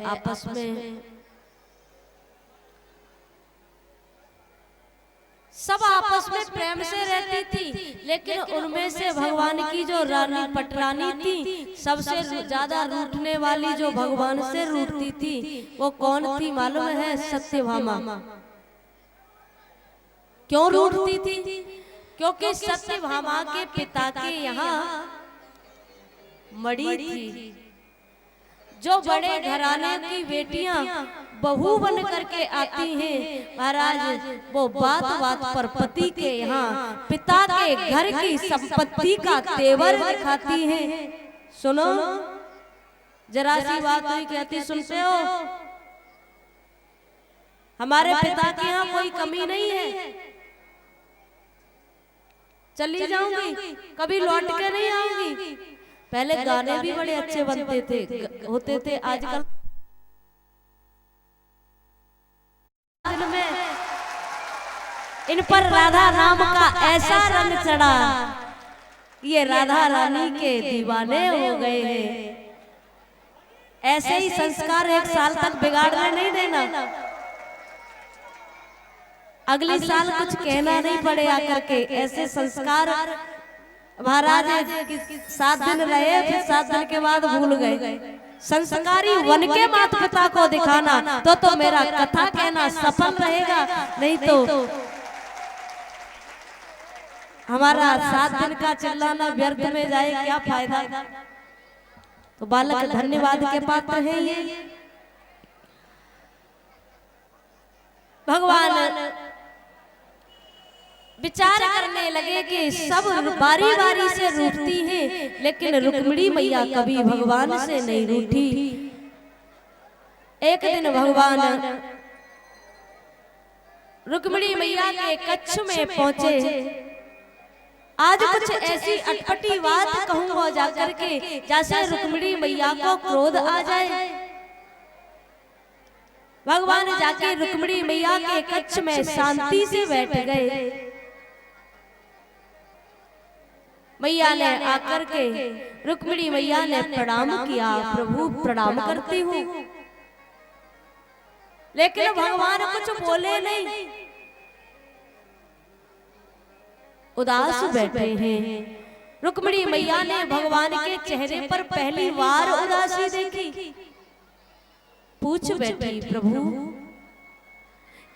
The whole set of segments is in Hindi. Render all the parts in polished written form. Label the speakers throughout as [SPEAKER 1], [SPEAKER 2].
[SPEAKER 1] आपस में सब आपस में प्रेम से रहती थी, लेकिन उनमें से भगवान की जो रानी पटरानी थी, सबसे ज्यादा रूठने वाली जो भगवान से रूठती थी, वो कौन थी मालूम है? सत्यभामा। क्यों रूठती थी? क्योंकि सत्यभामा के पिता के यहाँ मड़ी थी। जो बड़े घराने की बेटियां बहू बन करके आती हैं महाराज, वो बात बात पर पति के यहाँ पिता के घर की संपत्ति का तेवर दिखाती हैं। सुनो, जरा सी बात हुई, कहती सुनते हो, हमारे पिता के यहाँ कोई कमी नहीं है, चली जाऊंगी, कभी लौट के नहीं आऊंगी। पहले गाने भी बड़े अच्छे बनते थे होते थे, आजकल में इन पर राधा नाम का ऐसा रंग चढ़ा, ये राधा रानी के दीवाने हो गए हैं। ऐसे ही संस्कार एक साल तक बिगाड़ने नहीं देना, अगले साल कुछ कहना नहीं पड़े आकर के। ऐसे संस्कार महाराज 7 दिन रहे, फिर 7 दिन के बाद भूल गए। संस्कारी वन के माता पिता को दिखाना तो मेरा कथा कहना सफल रहेगा, नहीं तो हमारा 7 दिन का चिल्लाना व्यर्थ में जाए, क्या फायदा। तो बालक धन्यवाद के पात्र है ये। भगवान विचार करने लगे कि सब बारी बारी से रूठती हैं, लेकिन रुक्मिणी मैया कभी भगवान से नहीं रूठी। एक दिन भगवान रुक्मिणी मैया के कच्छ में पहुंचे। आज कुछ ऐसी अटपटी बात कहूंगा जाकर के, जैसे रुक्मिणी मैया को क्रोध आ जाए। भगवान जाके रुक्मिणी मैया के कच्छ में शांति से बैठ गए। मैया ने आकर के रुक्मिणी मैया ने प्रणाम किया, प्रभु प्रणाम करती हूँ, लेकिन भगवान कुछ बोले नहीं, उदास बैठे हैं। रुक्मिणी मैया ने भगवान के चेहरे पर पहली बार उदासी देखी, पूछ बैठी, प्रभु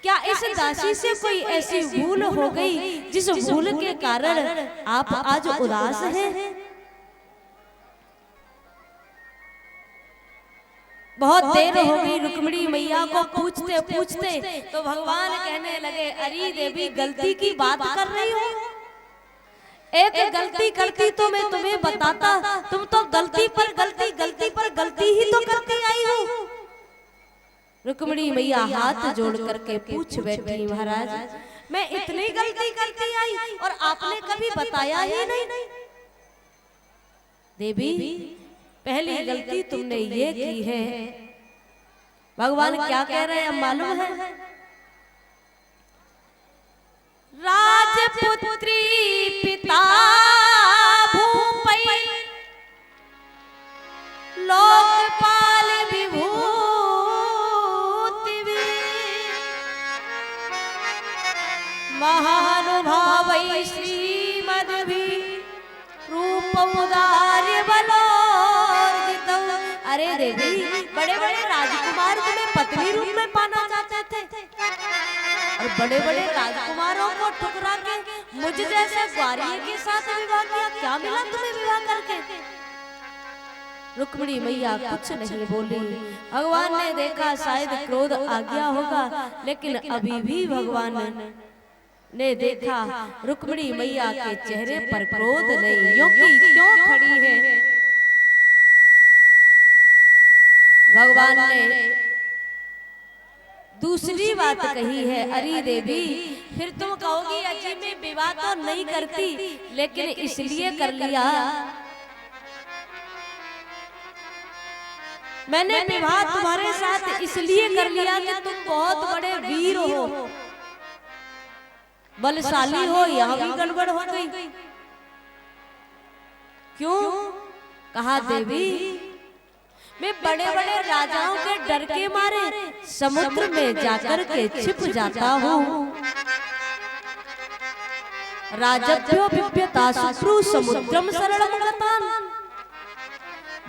[SPEAKER 1] क्या इस दासी से कोई ऐसी भूल हो गई जिस भूल के कारण आप आज उदास हैं? बहुत देर हो गई रुक्मिणी मैया को पूछते पूछते, तो भगवान कहने लगे, अरे देवी गलती की बात कर रही हो, एक गलती करती तो मैं तुम्हें बताता, तुम तो गलती पर गलती, गलती पर गलती ही तो करती आई हो। रुक्मिणी मैया हाथ जोड़ करके पूछ बैठी, महाराज मैं इतनी गलती करती आई और आपने कभी बताया ही नहीं। देवी पहली गलती तुमने ये की है। भगवान क्या कह रहे हैं मालूम है? राजपुत्री पिता भूपै लोकपाल विभू महानुभावै श्रीमद्भि रूप उदार्य बलोर्जितौ। अरे देवी बड़े बड़े राजकुमार तुम्हें पत्नी रूप में पाना चाहते थे, और बड़े बड़े राजकुमारों को ठुकरा के मुझ जैसे ग्वारिये के साथ विवाह किया, क्या मिला तुम्हें विवाह करके? रुक्मिणी मैया कुछ नहीं बोली। भगवान ने देखा शायद क्रोध आ गया होगा, लेकिन अभी भी भगवान ने देखा रुक्मिणी मैया के चेहरे पर क्रोध नहीं, यो की क्यों खड़ी है। भगवान ने दूसरी बात कही है, अरे देवी फिर तुम कहोगी अजी मैं विवाह तो नहीं करती, लेकिन इसलिए कर लिया, मैंने विवाह तुम्हारे साथ इसलिए कर लिया कि तुम बहुत बड़े वीर हो, बलशाली हो। यहाँ भी गड़बड़ हो गई। क्यों? कहा देवी मैं बड़े बड़े राजाओं के डर के मारे समुद्र में जाकर के छिप जाता हूँ। राजभ्यो बिभ्यता शुश्रू समुद्रम शरणम गतान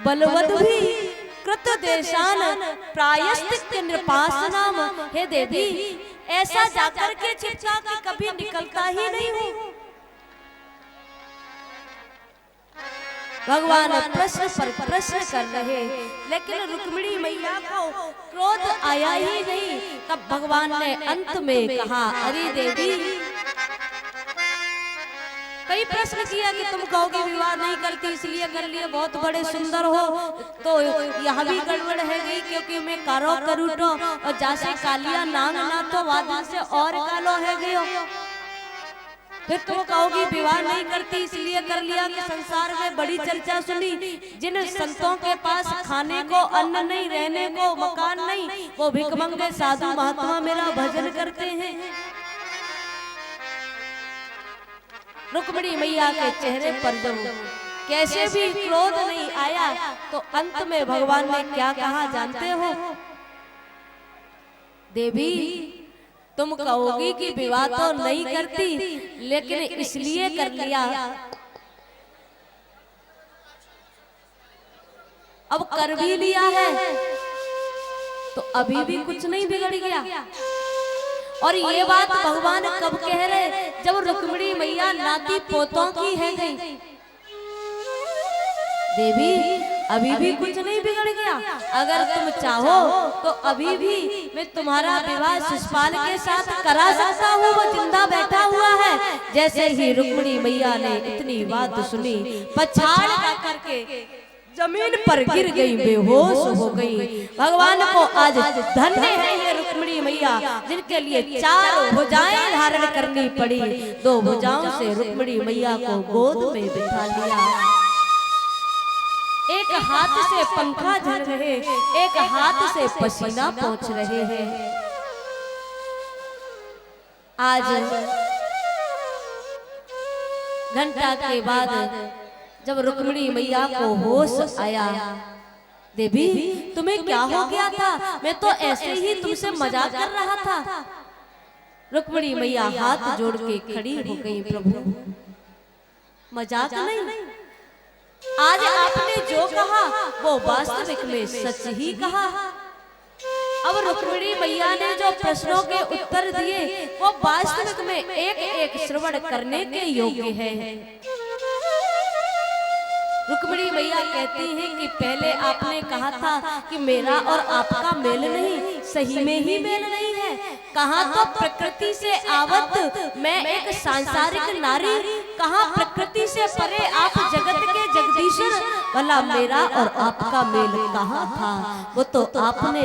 [SPEAKER 1] बलवद भी कृत देशान प्रायश्चित नृपासनाम। हे देवी, ऐसा जाकर के छिपा कि कभी निकलता ही नहीं हूँ। भगवान प्रश्न पर प्रश्न कर रहे, लेकिन रुक्मिणी मैया को क्रोध आया ही नहीं। तब भगवान ने अंत में कहा, अरे देवी, कई प्रश्न किया कि तुम कहोगे विवाह नहीं करती इसलिए कर लिए, बहुत बड़े सुंदर हो, तो यहाँ भी गड़बड़ है गई, क्योंकि मैं कारो करूटो और जैसे कालिया नांग ना तो वादन से और कालो है गयो। फिर तुम कहोगी विवाह नहीं करती इसलिए कर लिया कि संसार में बड़ी चर्चा सुनी, जिन संतों के पास खाने को अन्न नहीं, रहने को मकान नहीं, वो भिखमंगे साधु महात्मा मेरा भजन करते हैं। रुक्मिणी मैया के चेहरे पर जब कैसे भी क्रोध नहीं आया, तो अंत में भगवान ने क्या कहा जानते हो? देवी, तुम कहोगी कि विवाह तो नहीं करती, लेकिन इसलिए कर लिया। अब कर भी लिया है तो अभी भी कुछ नहीं बिगड़ गया। और ये बात भगवान कब कह रहे? जब रुक्मिणी मैया नाती पोतों की है गई। देवी, अभी भी कुछ नहीं बिगड़ गया। अगर तुम चाहो तो अभी भी मैं तुम्हारा विवाह शिशुपाल के साथ करा सकता हूँ, वो जिंदा बैठा हुआ है। जैसे ही रुक्मिणी मैया ने इतनी बात सुनी, पछाड़ करके जमीन पर गिर गई, बेहोश हो गई। भगवान को आज धन्य है ये रुक्मिणी मैया, जिनके लिए 4 भुजाएं धारण करनी पड़ी। 2 भुजाओं से रुक्मिणी मैया को गोद में बिठा लिया। एक हाथ से पंखा झड़ रहे, एक हाथ से पसीना पोंछ रहे हैं। आज घंटा के बाद जब रुक्मिणी मैया को होश आया, देवी तुम्हें क्या हो गया था? मैं तो ऐसे ही तुमसे मजाक कर रहा था। रुक्मिणी मैया हाथ जोड़ के खड़ी हो गई, प्रभु मजाक नहीं, आज आपने जो कहा वो वास्तविक में सच ही कहा। अब रुक्मिणी मैया ने जो प्रश्नों के उत्तर दिए वो वास्तविक में एक एक श्रवण करने के योग्य है। रुक्मिणी मैया कहती हैं कि पहले आपने कहा था कि मेरा और आपका मेल नहीं, सही में ही मेल नहीं है। कहा तो प्रकृति से आवत मैं एक सांसारिक नारी, कहा प्रकृति से परे आप जगत के जगदीश्वर। भला मेरा और आपका मेल कहाँ था? वो तो आपने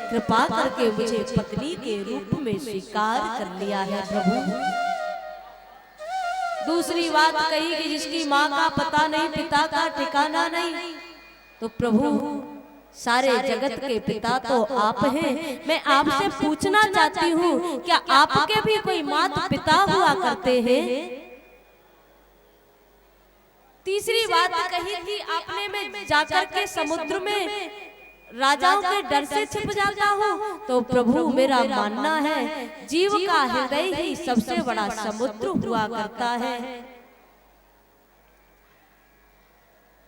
[SPEAKER 1] कृपा करके मुझे पत्नी के रूप में स्वीकार कर लिया है प्रभु। दूसरी बात कही कि जिसकी माँ का पता नहीं, पिता का ठिकाना नहीं, तो प्रभु सारे जगत के पिता तो आप हैं। मैं आपसे पूछना चाहती हूँ, क्या आपके भी कोई माता पिता हुआ करते हैं? तीसरी बात कही थी आपने, मैं जाकर के समुद्र में राजाओं के डर से छिप जाता हूँ। तो प्रभु मेरा मानना है जीव का हृदय ही सबसे बड़ा समुद्र हुआ करता है।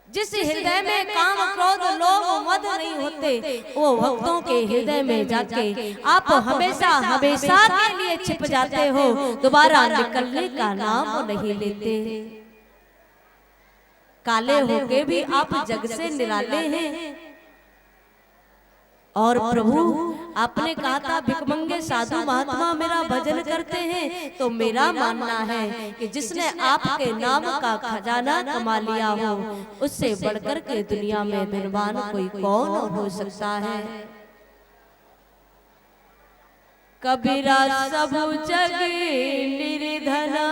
[SPEAKER 1] जिस हृदय में काम क्रोध लोभ मद नहीं होते, वो भक्तों के हृदय में जाके आप हमेशा हमेशा के लिए छिप जाते हो, दोबारा निकलने का नाम नहीं लेते। काले होके भी आप जग से निराले हैं। और प्रभु आपने कहा था भिखमंगे साधु महात्मा मेरा भजन करते हैं, तो मेरा मानना है कि जिसने आपके नाम का खजाना कमा लिया हो, उससे बढ़कर के दुनिया में धनवान कोई कौन हो सकता है। कबीरा सब जग निर्धना,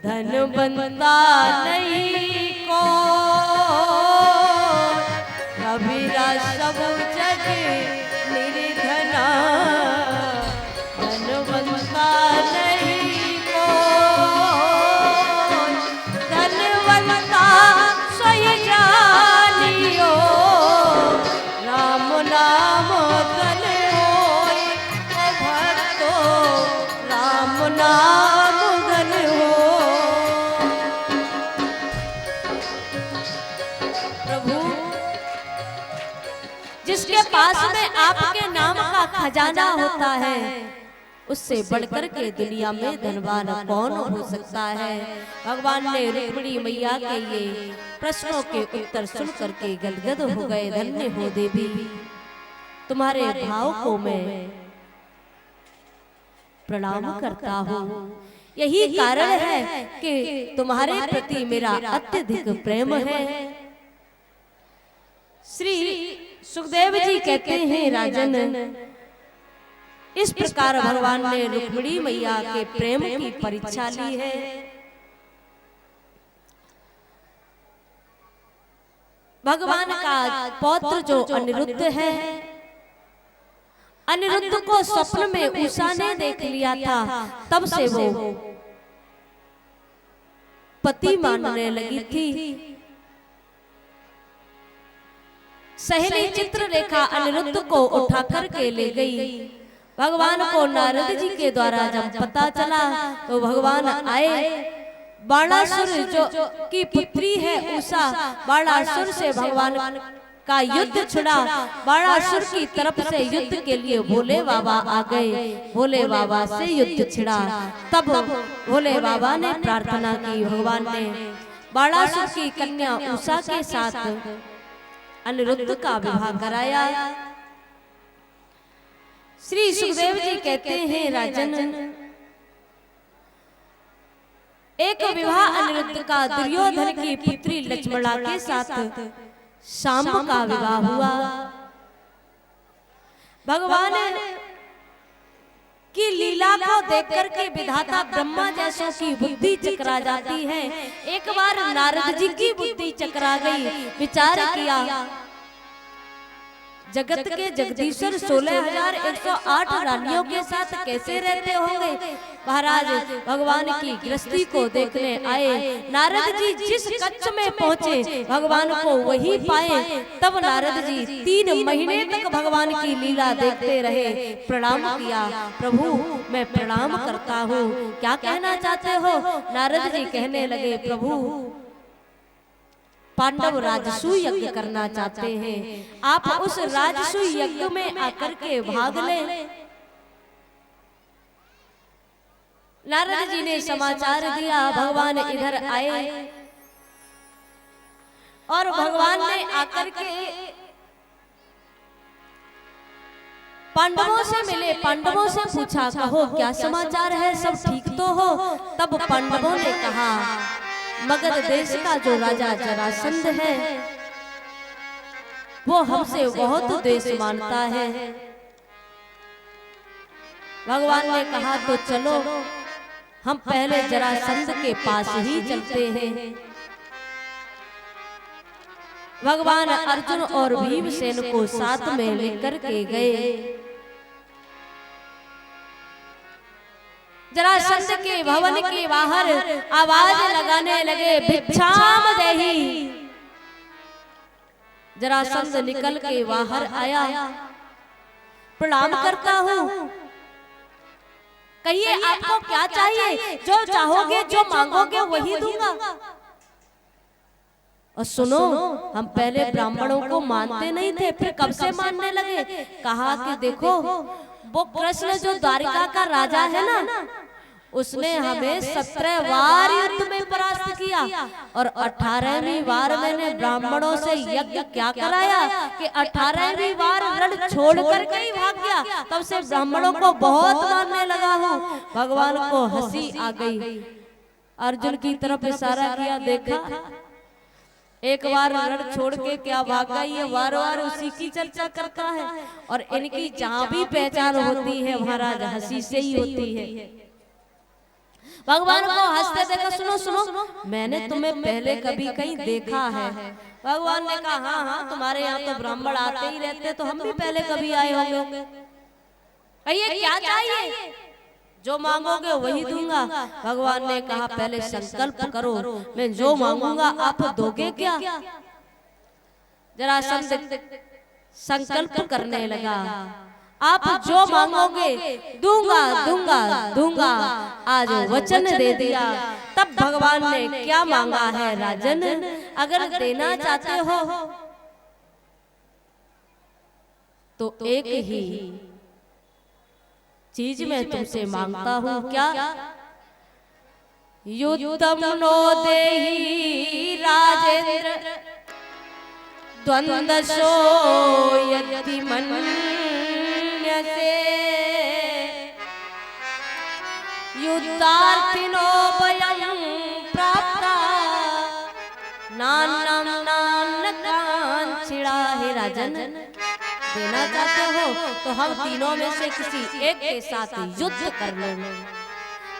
[SPEAKER 1] धन बनता नहीं को। कबीरा सब जग निर्धना, धन बनता नहीं को। धन बनता सोई जानियो, जिसके पास में आपके नाम का खजाना होता है, उससे बढ़कर के दुनिया में धनवान कौन हो सकता है। भगवान ने रुक्मिणी मैया के ये प्रश्नों के उत्तर सुन करके गदगद हो गए। धन्य हो देवी, तुम्हारे भाव को मैं प्रणाम करता हूँ। यही कारण है कि तुम्हारे प्रति मेरा अत्यधिक प्रेम है। श्री सुखदेव जी कहते हैं, राजन, इस प्रकार भगवान ने रुक्मिणी मैया के प्रेम की परीक्षा ली है। भगवान का पौत्र जो अनिरुद्ध है, अनिरुद्ध को स्वप्न में उषा ने देख लिया था, तब से वो पति मानने लगी थी। सहेली चित्रलेखा अनिरुद्ध को उठा करके ले गई। भगवान को नारद जी के द्वारा जब पता चला तो भगवान आए। बाणासुर जो की पुत्री है उषा, बाणासुर से भगवान का युद्ध छुड़ा। बाणासुर की तरफ से युद्ध के लिए भोले बाबा आ गए। भोले बाबा से युद्ध छिड़ा। तब भोले बाबा ने प्रार्थना की, भगवान ने बाणासुर की कन्या उषा के साथ अनिरुद्ध का विवाह कराया। श्री सुखदेव जी कहते हैं, राजन, एक विवाह अनिरुद्ध का दुर्योधन की पुत्री लक्ष्मणा के साथ शाम का विवाह हुआ। भगवान की लीला को देख करके विधाता ब्रह्मा जैसों की बुद्धि चकरा जाती है। एक बार नारद जी की बुद्धि चकरा गई। विचार किया, जगत के जगदीश्वर 16,108 रानियों के साथ कैसे रहते होंगे। महाराज भगवान की गृहस्थी को देखने आए। नारद जी जिस कक्ष में पहुंचे भगवान को वही पाए। तब नारद जी 3 महीने तक भगवान की लीला देखते रहे। प्रणाम किया, प्रभु मैं प्रणाम करता हूँ, क्या कहना चाहते हो। नारद जी कहने लगे, प्रभु पांडव राजसूय यज्ञ करना चाहते हैं, आप उस राजसूय यज्ञ में आकर के भाग लें। नारद जी ने समाचार दिया। भगवान इधर आए और भगवान ने आकर के पांडवों से मिले। पांडवों से पूछा, कहो क्या समाचार है, सब ठीक तो हो। तब पांडवों ने कहा, मगध देश का जो राजा जरासंध है वो हमसे बहुत द्वेष मानता है। भगवान ने कहा, तो चलो हम पहले जरासंध के पास ही चलते हैं। भगवान अर्जुन और भीमसेन को साथ में लेकर के गए। जरासंध के भवन के बाहर आवाज लगाने लगे, भिक्षाम देहि। जरासंध निकल के बाहर आया, प्रणाम करता हूँ, कहिए आपको क्या चाहिए, जो चाहोगे जो मांगोगे वही दूंगा। और सुनो, हम पहले ब्राह्मणों को मानते नहीं थे, फिर कब से मानने लगे। कहा कि देखो वो कृष्ण जो द्वारिका का राजा है ना, उसने हमें 17 बार युद्ध में परास्त किया और 18वीं बार मैंने ब्राह्मणों से यज्ञ क्या कराया कि 18वीं बार रण छोड़ करके ही भाग गया। तब से ब्राह्मणों को बहुत मानने लगा हूँ। भगवान को हंसी आ गई। अर्जुन की तरफ इशारा किया, देखा एक बार रण छोड़ के क्या भागा, ये बार बार उसी की चर्चा करता है। और इनकी जहाँ भी पहचान होती है महाराज हंसी से ही होती है। भगवान को हंसते देखा, सुनो सुनो, मैंने तुम्हें पहले कभी कहीं देखा है। भगवान ने कहा, हाँ हाँ तुम्हारे यहाँ तो ब्राह्मण आते ही रहते, तो हम भी पहले कभी आए होंगे। कहिए क्या चाहिए, जो मांगोगे वही दूंगा। भगवान ने कहा, पहले संकल्प करो, मैं जो मांगूंगा आप दोगे क्या। जरा संकल्प करने लगा, आप जो मांगोगे दूंगा दूंगा दूंगा, आज वचन दे दिया। तब भगवान ने क्या मांगा है राजन, अगर देना चाहते हो तो एक ही चीज मैं तुमसे मांगता हूं, क्या? युद्धम नो देहि राजेंद्र द्वंद्वशो यदि मन्यसे युद्धार्थिनो वयं प्राप्ता नान्नम नान्न कांक्षिणा। हे राजन, देना चाहते हो तो हम तीनों में से किसी एक के साथ युद्ध कर लो।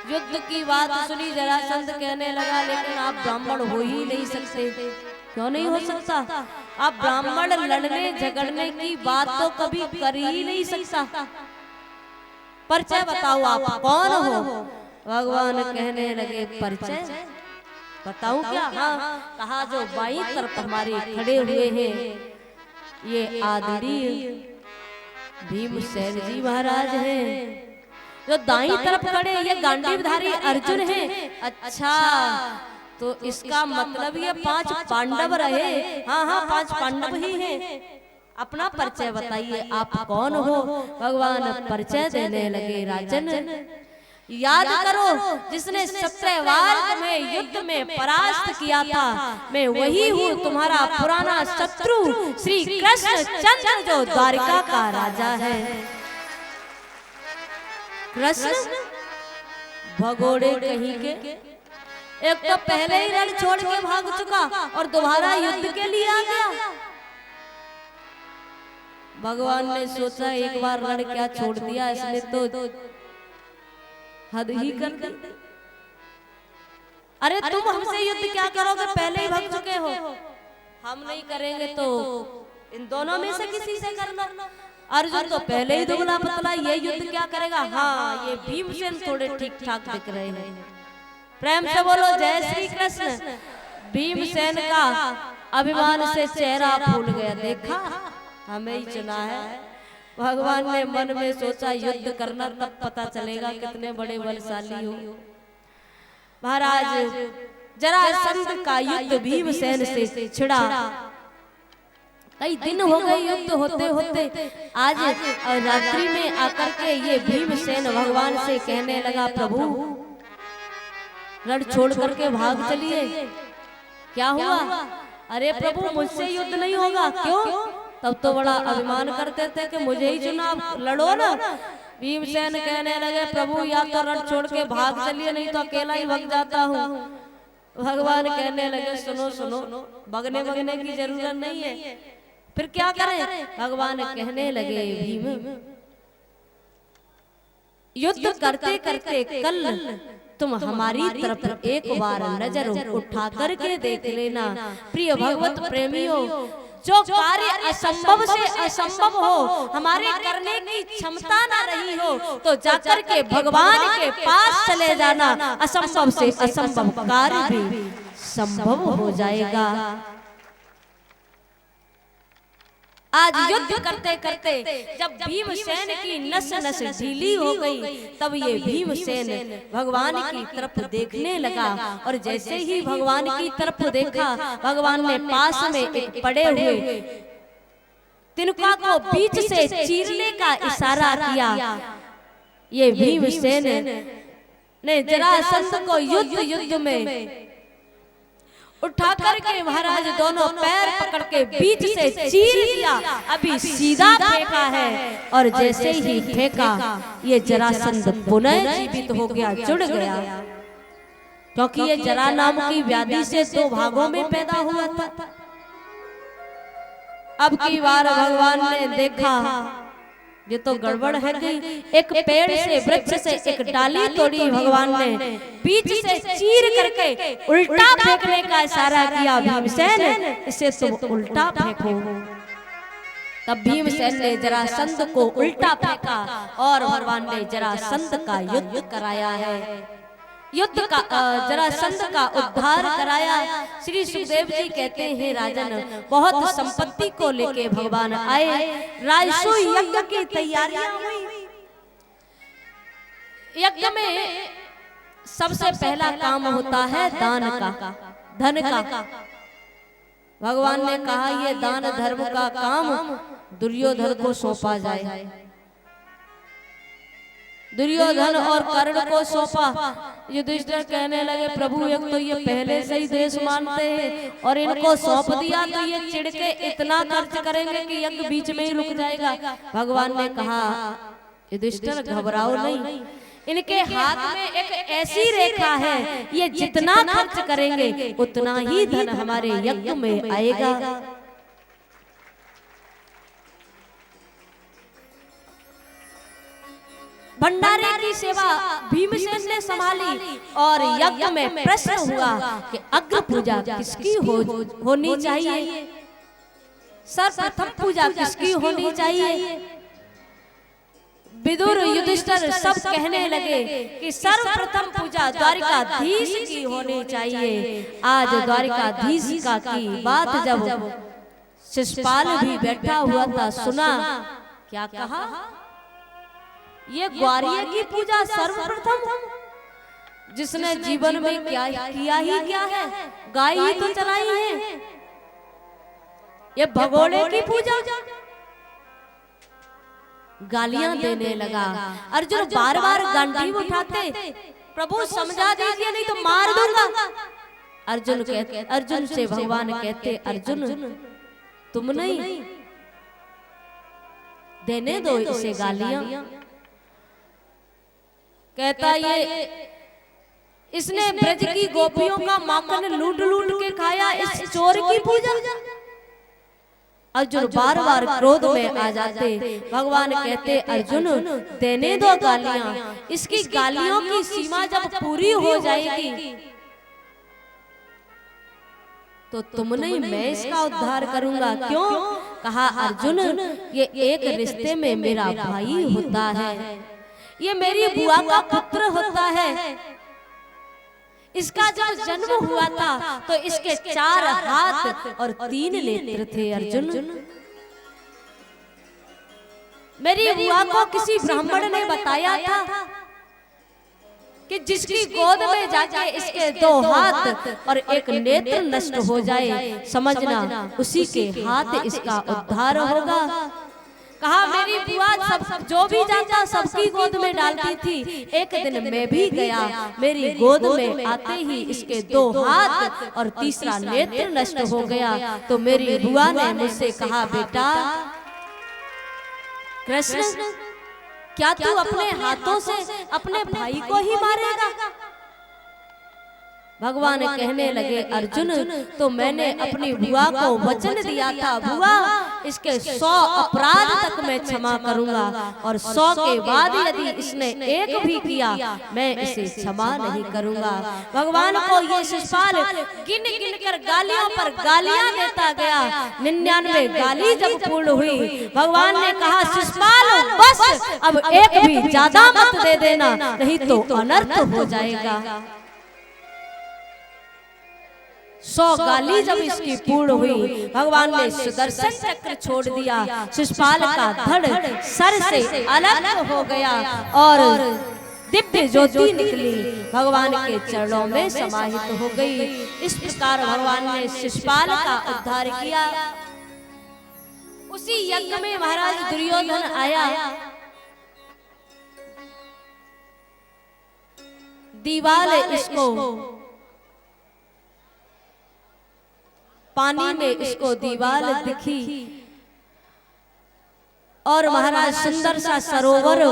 [SPEAKER 1] युद्ध की बात सुनी जरासंध कहने लगा, लेकिन आप ब्राह्मण हो ही नहीं सकते। क्यों नहीं हो सकता? आप ब्राह्मण लड़ने झगड़ने की बात तो कभी कर ही नहीं सकता। परिचय बताओ, आप कौन हो? भगवान कहने लगे, परिचय बताऊं क्या? हाँ, कहा जो बाईं तरफ हमारे खड़े हुए हैं ये आदरणीय भीमसेन जी महाराज हैं। जो दाईं तरफ खड़े ये गांडीवधारी अर्जुन हैं। अच्छा, तो इसका मतलब ये 5 पांडव रहे। हाँ हाँ, 5 पांडव ही हैं। अपना परिचय बताइए, आप कौन हो? भगवान परिचय देने लगे, राजन याद करो, जिसने सत्यवार में युद्ध में परास्त किया था, मैं वही हूँ, तुम्हारा पुराना शत्रु श्री कृष्ण चंद्र, जो द्वारिका का राजा है। कृष्ण भगोड़े कहीं के, एक तो पहले ही रण छोड़ के भाग चुका और दोबारा युद्ध के लिए आ गया। भगवान ने सोचा एक बार रण क्या छोड़ दिया, इसने तो हद ही कर दी। अरे तुम हमसे युद्ध क्या करोगे, पहले ही भाग चुके हो। हम नहीं करेंगे तो इन दोनों में से किसी से कर लो। अर्जुन तो पहले ही दुबला पतला, ये युद्ध क्या करेगा? हाँ, ये भीमसेन थोड़े ठीक ठाक दिख रहे हैं। प्रेम से बोलो जय श्री कृष्ण। भीमसेन का अभिमान से चेहरा फूल गया, देखा हमें ही चुना है। भगवान ने मन में सोचा युद्ध करना, तब पता चलेगा कितने बड़े बलशाली हो। महाराज जरासंध का युद्ध भीमसेन से छिड़ा। कई दिन हो गए युद्ध होते होते। आज रात्रि में आकर के ये भीमसेन भगवान से कहने लगा, प्रभु रण छोड़ करके भाग चलिए। क्या हुआ? अरे प्रभु, मुझसे युद्ध नहीं होगा। क्यों? तब तो बड़ा अभिमान करते थे कि मुझे ही चुना, लड़ो ना। भीमसेन कहने लगे, प्रभु या तो रण छोड़ के भाग चलिए, नहीं तो अकेला ही भाग जाता हूँ। भगवान कहने लगे, सुनो सुनो, भगने भगने की जरूरत नहीं है, फिर क्या करें? भगवान कहने लगे, भीम युद्ध करते करते कल तुम हमारी तरफ एक बार नजर उठा करके देख लेना। प्रिय भगवत प्रेमियों, जो कार्य असंभव से असंभव हो, हमारे करने की क्षमता ना रही हो, तो जाकर के भगवान के पास चले जाना। असंभव से असंभव कार्य भी संभव हो जाएगा। आज युद्ध करते करते जब भीमसेन की नस नस ढीली हो गई, तब ये भीमसेन भगवान की तरफ देखने लगा। और जैसे ही भगवान की तरफ देखा, भगवान ने पास में एक पड़े हुए तिनका को बीच से चीरने का इशारा किया। ये भीमसेन ने जरासंध को युद्ध में उठा करके महाराज दोनों पैर पकड़ के बीच से चीर दिया। अभी सीधा फेंका है, और जैसे ही फेंका ये जरासंध पुनः जीवित हो गया, जुड़ गया। क्योंकि ये जरा नाम की व्याधि से 2 भागों में पैदा हुआ था। अब की बार भगवान ने देखा ये तो गड़बड़ है गई। एक पेड़ से, वृक्ष से एक डाली तोड़ी भगवान ने, बीच से चीर करके उल्टा फेंकने का इशारा किया। भीमसेन, इसे तुम उल्टा फेंको। तब भीमसेन ने जरासंध को उल्टा फेंका और भगवान ने जरासंध का युद्ध कराया है। युद्ध का जरासंध का उद्धार कराया। श्री सुखदेव जी कहते हैं, राजन बहुत संपत्ति को लेके भगवान आए। राजसू यज्ञ की तैयारियां हुई। यज्ञ में सबसे पहला काम होता है दान का, धन का। भगवान ने कहा ये दान धर्म का काम दुर्योधन को सौंपा जाए। दुर्योधन और कर्ण को सौंपा। युधिष्ठिर कहने लगे प्रभु एक तो ये पहले से ही देश मानते हैं और इनको सौंप दिया तो ये चिढ़ के इतना खर्च करेंगे कि यज्ञ बीच में ही रुक जाएगा। भगवान ने कहा युधिष्ठिर घबराओ नहीं, इनके हाथ में एक ऐसी रेखा है, ये जितना खर्च करेंगे उतना ही धन हमारे यज्ञ में आएगा। भंडारे की सेवा भीमसेन ने संभाली और यज्ञ में प्रश्न हुआ कि अग्र पूजा किसकी होनी चाहिए, सर्वप्रथम पूजा किसकी होनी चाहिए। विदुर युधिष्ठिर सब कहने लगे कि सर्वप्रथम पूजा द्वारिकाधीश की होनी चाहिए। आज द्वारिकाधीश का की बात जब शिशुपाल भी बैठा हुआ था सुना, क्या कहा, ये ग्वारियर की पूजा सर्वप्रथम, जिसने जीवन में क्या किया ही क्या है, गाय ही तो चलाई है, ये भगोड़े की पूजा। गालियां देने लगा। अर्जुन बार बार गांडी उठाते, प्रभु समझा दीजिए नहीं तो मार दूंगा। अर्जुन से भगवान कहते अर्जुन तुम नहीं, देने दो इसे गालियां। कहता ये इसने ब्रज की गोपियों का माखन लूट लूट के खाया, इस चोर की पूजा। अर्जुन बार बार क्रोध में आ जाते। भगवान कहते अर्जुन देने दो गालियां, इसकी गालियों की सीमा जब पूरी हो जाएगी तो तुम नहीं मैं इसका उद्धार करूंगा। क्यों? कहा अर्जुन ये एक रिश्ते में मेरा भाई होता है, ये मेरी बुआ का पुत्र होता है। इसका जब जन्म हुआ था तो इसके 4 हाथ और 3 नेत्र थे। अर्जुन मेरी बुआ को किसी ब्राह्मण ने बताया था कि जिसकी गोद में जाके इसके 2 हाथ और 1 नेत्र नष्ट हो जाए, समझना उसी के हाथ इसका उद्धार होगा। कहा मेरी बुआ सब जो भी जाता सबकी गोद में डालती थी। एक दिन मैं भी गया, मेरी गोद में आते ही इसके 2 हाथ और तीसरा नेत्र नष्ट हो गया। तो मेरी बुआ ने मुझसे कहा बेटा कृष्ण क्या तू अपने हाथों से अपने भाई को ही मारेगा? भगवान कहने लगे अर्जुन तो मैंने अपनी बुआ को वचन दिया था, बुआ इसके 100 अपराध तक मैं क्षमा करूंगा और 100 के बाद यदि इसने एक भी किया मैं इसे क्षमा नहीं करूंगा। भगवान को ये शिशुपाल गिन गिन कर गालियों पर गालियां देता गया। 99 गाली जब पूर्ण हुई भगवान ने कहा शिशुपाल बस अब एक भी ज्यादा मत दे देना, नहीं तो अनर्थ हो जाएगा। 100 गाली जब इसकी पूर्ण हुई भगवान ने सुदर्शन चक्र छोड़ दिया। शिशुपाल का धड़ सर से अलग हो गया और दिव्य ज्योति निकली, भगवान के चरणों में समाहित हो गई। इस प्रकार भगवान ने शिशुपाल का उद्धार किया। उसी यज्ञ में महाराज दुर्योधन आया। दीवाल इसको पानी में इसको दीवाल दिखी और महाराज सुंदर सा सरोवर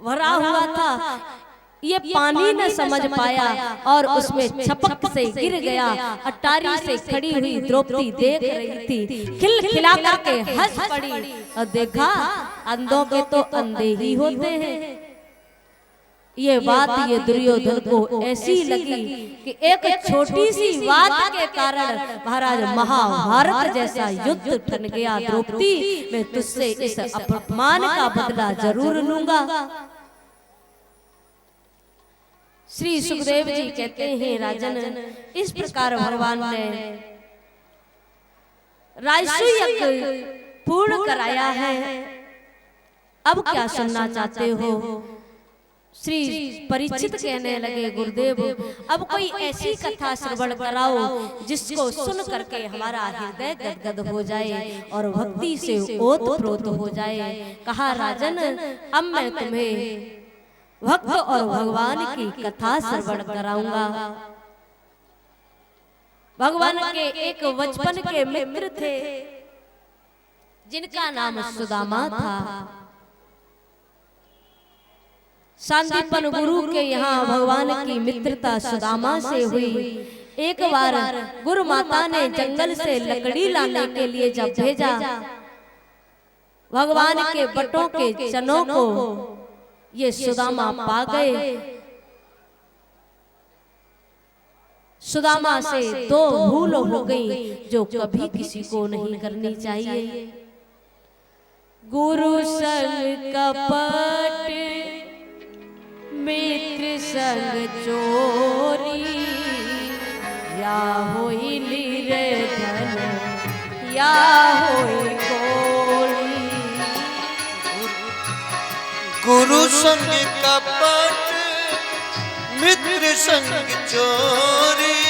[SPEAKER 1] भरा हुआ था। ये पानी न समझ पाया और उसमें छपक से गिर गया। अटारी से खड़ी हुई द्रौपदी देख रही थी, खिलखिला करके हंस पड़ी और देखा अंधों के तो अंधे ही होते हैं। ये बात ये दुर्योधन को ऐसी लगी कि एक छोटी सी बात के कारण महाराज महाभारत जैसा युद्ध ठन गया। द्रौपदी मैं तुझसे इस अपमान का बदला जरूर लूंगा। श्री सुखदेव जी कहते हैं राजन इस प्रकार भगवान ने राजसु यज्ञ पूर्ण कराया है। अब क्या सुनना चाहते हो? श्री परीक्षित कहने लगे गुरुदेव अब कोई ऐसी कथा श्रवण कराओ जिसको सुन करके हमारा हृदय गदगद हो जाए और भक्ति से ओतप्रोत हो जाए। कहा राजन अब मैं तुम्हें भक्त और भगवान की कथा श्रवण कराऊंगा। भगवान के एक बचपन के मित्र थे जिनका नाम सुदामा था। सांदीपन गुरु के यहाँ भगवान की मित्रता सुदामा से हुई। एक बार गुरु माता ने जंगल से लकड़ी लाने के लिए जब भेजा, भगवान के बटों के चनों को ये सुदामा पा गए। सुदामा से दो भूल हो गई जो कभी किसी को नहीं करनी चाहिए। गुरु संग कपट मित्र संग चोरी, या होई निर्धन या होई कोड़ी।
[SPEAKER 2] गुरु संग कपट मित्र संग चोरी,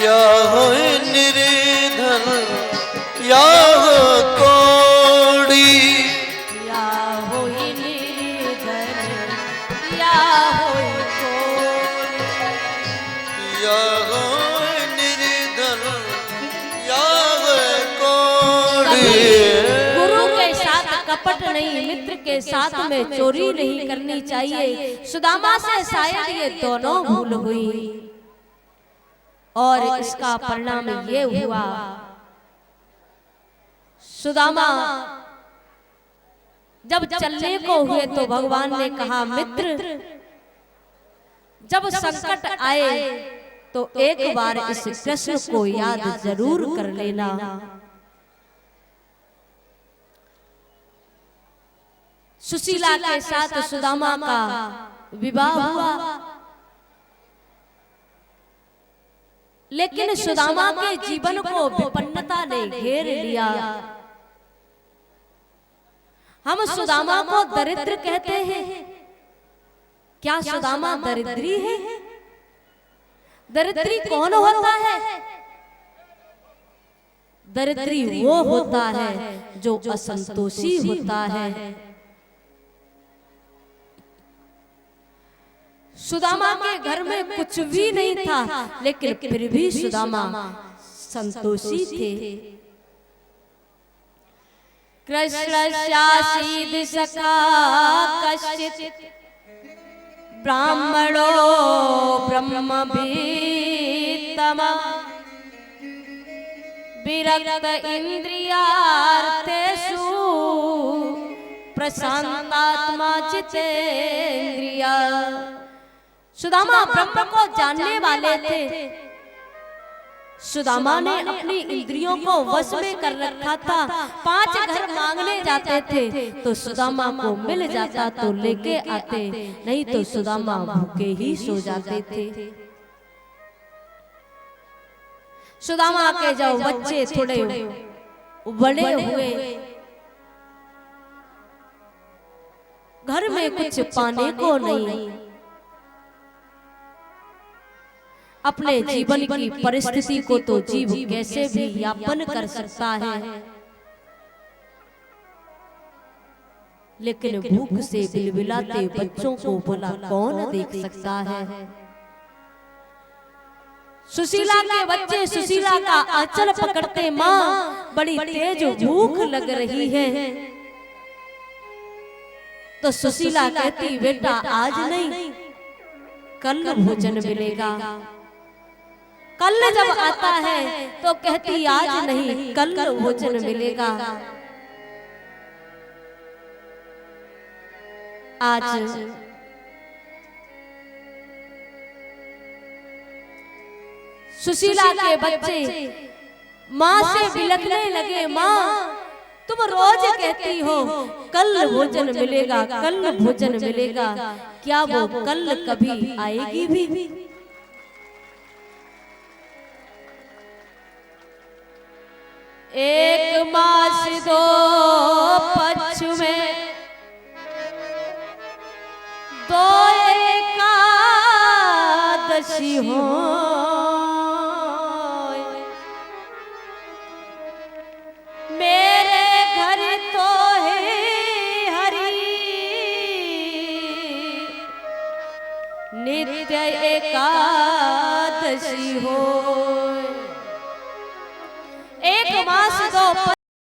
[SPEAKER 2] या होई निर्धन या हो कोड़ी।
[SPEAKER 1] या होई निर्धन या होई कोड़ी।
[SPEAKER 2] या होई निर्धन या होई कोड़ी।
[SPEAKER 1] गुरु के साथ कपट नहीं, मित्र के साथ में चोरी नहीं करनी चाहिए। सुदामा से शायद ये दोनों भूल हुई और इसका परिणाम ये हुआ सुदामा जब चलने को हुए तो भगवान ने कहा मित्र जब संकट आए तो एक बार इस कृष्ण को याद जरूर कर लेना। सुशीला के साथ सुदामा का विवाह हुआ, लेकिन सुदामा के जीवन को विपन्नता ने घेर लिया। हम सुदामा को दरिद्र कहते हैं, क्या सुदामा दरिद्री है? दरिद्री कौन होता है? दरिद्री वो होता है जो असंतोषी होता है। सुदामा के घर में कुछ भी नहीं था, लेकिन फिर भी सुदामा संतोषी थे। कृष्णस्यासीद सखा कश्चित् ब्राह्मणो ब्रह्मभित्तमा, विरक्त इंद्रियार्थेषु प्रशांतात्मा चितेन्द्रिया। सुदामा ब्रह्म को जानने वाले थे। सुदामा ने अपनी इंद्रियों को वश में कर रखा था। 5 घर मांगने जाते थे तो सुदामा को मिल जाता तो लेके आते, नहीं तो सुदामा भूखे ही सो जाते थे। सुदामा के जब बच्चे थोड़े बड़े हुए, घर में कुछ पाने को नहीं, अपने जीवन की परिस्थिति को तो जीव कैसे भी यापन कर सकता है, लेकिन भूख से बिलबिलाते बच्चों को भला कौन देख सकता है। सुशीला के बच्चे सुशीला का आंचल पकड़ते, माँ बड़ी तेज भूख लग रही है। तो सुशीला कहती बेटा आज नहीं कल भोजन मिलेगा। कल जब आता है तो कहती आज नहीं कल भोजन मिलेगा। आज सुशीला के बच्चे माँ से बिलखने लगे, माँ तुम रोज कहती हो कल भोजन मिलेगा कल भोजन मिलेगा, क्या वो कल कभी आएगी भी? एक मास 2 पक्ष में 2 एकादशी हो, मेरे घर तो है हरि नित्य एकादशी हो। एक मास दो